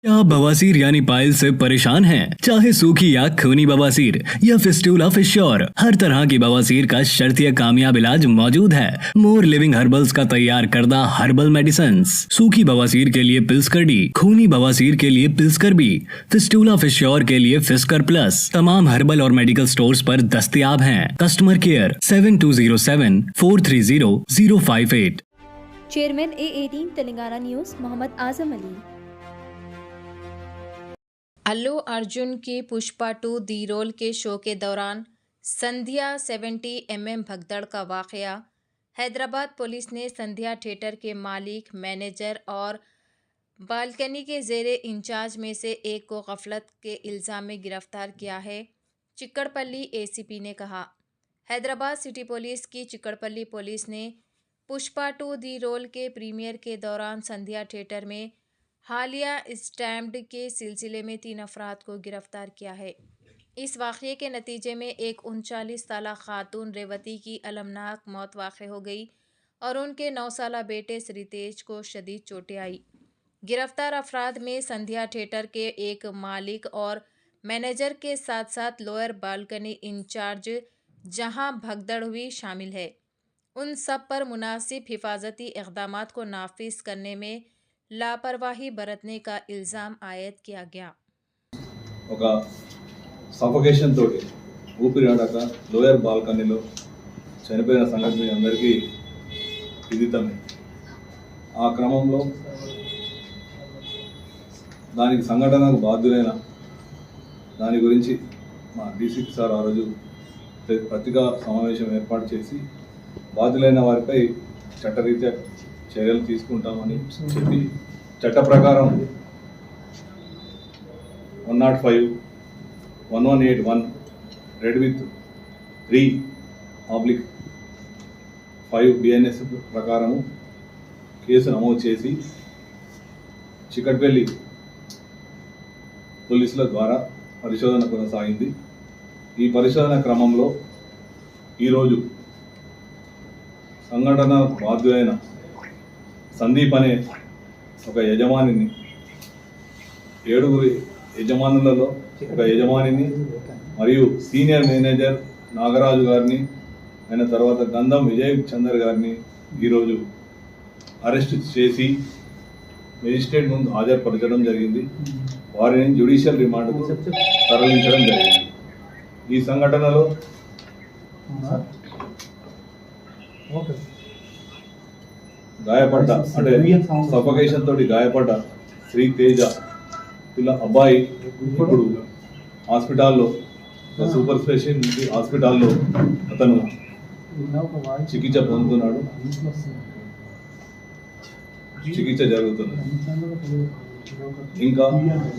क्या आप बवासीर यानी पाइल से परेशान हैं? चाहे सूखी या खूनी बवासीर या फिस्टूला फिश्योर, हर तरह की बवासीर का शर्तीय कामयाब इलाज मौजूद है। मोर लिविंग हर्बल्स का तैयार करदा हर्बल मेडिसिन्स। सूखी बवासीर के लिए पिल्सकर डी, खूनी बवासीर के लिए पिल्सकर बी, फिस्टूला फिश्योर के लिए फिस्कर प्लस तमाम हर्बल और मेडिकल स्टोर्स पर दस्तयाब हैं। Customer care 7207-430-058। Chairman A18 Telangana news Mohammed Azam Ali. Allu Arjun की पुष्पा 2 दी रोल के शो के दौरान संध्या 70mm भगदड़ का वाकया। हैदराबाद पुलिस ने संध्या थिएटर के मालिक, मैनेजर और बालकनी के ज़ेरे इंचार्ज में से एक को गफलत के इल्ज़ाम में गिरफ्तार किया है, चिक्कड़पल्ली ACP ने कहा। हैदराबाद सिटी पुलिस की चिक्कड़पल्ली पुलिस ने पुष्पा 2 दी रोल के प्रीमियर के दौरान संध्या थिएटर में हालिया स्टैम्प्ड के सिलसिले में 3 अफराद को गिरफ्तार किया है। इस वाक़ये के नतीजे में एक 39 साला खातून रेवती की अलमनाक मौत वाक़ हो गई और उनके 9 साला बेटे श्रीतेज को शदीद चोटें आई। गिरफ्तार अफराद में संध्या थिएटर के एक मालिक और मैनेजर के साथ साथ लोअर बालकनी इंचार्ज जहां भगदड़ हुई शामिल है। उन सब पर मुनासिब हिफाजती इक़दामात को नाफिज करने में लापरवाही बरतने का इल्ज़ाम आयद किया गया। ఒక సఫోకేషన్ తోటి ఊపిరాడక లోయర్ బాల్కనీలో చనిపోయిన సంగతి అందరికీ విదితమే. ఆ క్రమంలో దానికి సంఘటనకు బాధ్యులైన దాని గురించి మా డీసీపీ సార్ ఆ రోజు పత్రికా సమావేశం ఏర్పాటు చేసి బాధ్యులైన వారిపై చట్టరీత్యా చర్యలు తీసుకుంటామని చెప్పి చట్ట ప్రకారం 105-1181 రెడ్ విత్ 3/5 BNS ప్రకారము కేసు నమోదు చేసి చిక్కడపల్లి పోలీసుల ద్వారా పరిశోధన కొనసాగింది. ఈ పరిశోధన క్రమంలో ఈరోజు సంఘటన బాధ్యులైన సందీప్ అనే ఒక యజమానిని, 7 యజమానులలో ఒక యజమానిని మరియు సీనియర్ మేనేజర్ నాగరాజు గారిని, ఆయన తర్వాత గంధం విజయ్ చందర్ గారిని ఈరోజు అరెస్ట్ చేసి మెజిస్ట్రేట్ ముందు హాజరుపరచడం జరిగింది. వారిని జ్యుడిషియల్ రిమాండ్కు తరలించడం జరిగింది. ఈ సంఘటనలో గాయపడ్డ అంటే సఫోకేషన్ తోటి గాయపడ్డ శ్రీతేజ పిల్ల అబ్బాయి ఇప్పుడు హాస్పిటల్లో, సూపర్ స్పెషాలిటీ హాస్పిటల్లో అతను చికిత్స పొందుతున్నాడు, చికిత్స జరుగుతుంది. ఇంకా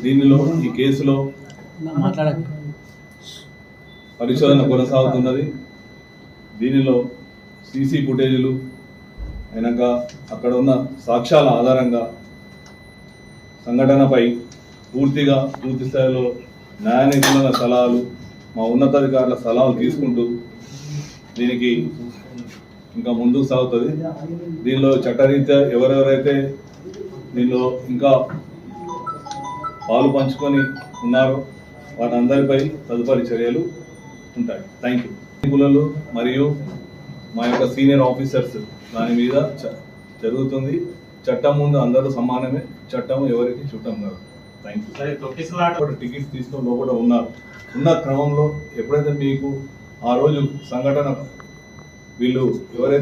దీనిలో ఈ కేసులో పరిశోధన కొనసాగుతున్నది. దీనిలో సీసీ ఫుటేజీలు అయినాక అక్కడ ఉన్న సాక్ష్యాల ఆధారంగా సంఘటనపై పూర్తి స్థాయిలో న్యాయ నిపుణుల సలహాలు, మా ఉన్నతాధికారుల సలహాలు తీసుకుంటూ దీనికి ఇంకా ముందుకు సాగుతుంది. దీనిలో చట్టరీత్యా ఎవరెవరైతే దీనిలో ఇంకా పాలు పంచుకొని ఉన్నారో వారందరిపై తదుపరి చర్యలు ఉంటాయి. Thank you. నిపుణులు మరియు మా యొక్క సీనియర్ ఆఫీసర్స్ దాని మీద జరుగుతుంది. చట్టం ముందు అందరూ సమానమే, చట్టం ఎవరికి చుట్టం కాదు. Thank you. టికెట్స్ తీసుకొని లోపల ఉన్న క్రమంలో ఎప్పుడైతే మీకు ఆ రోజు సంఘటన వీళ్ళు ఎవరైతే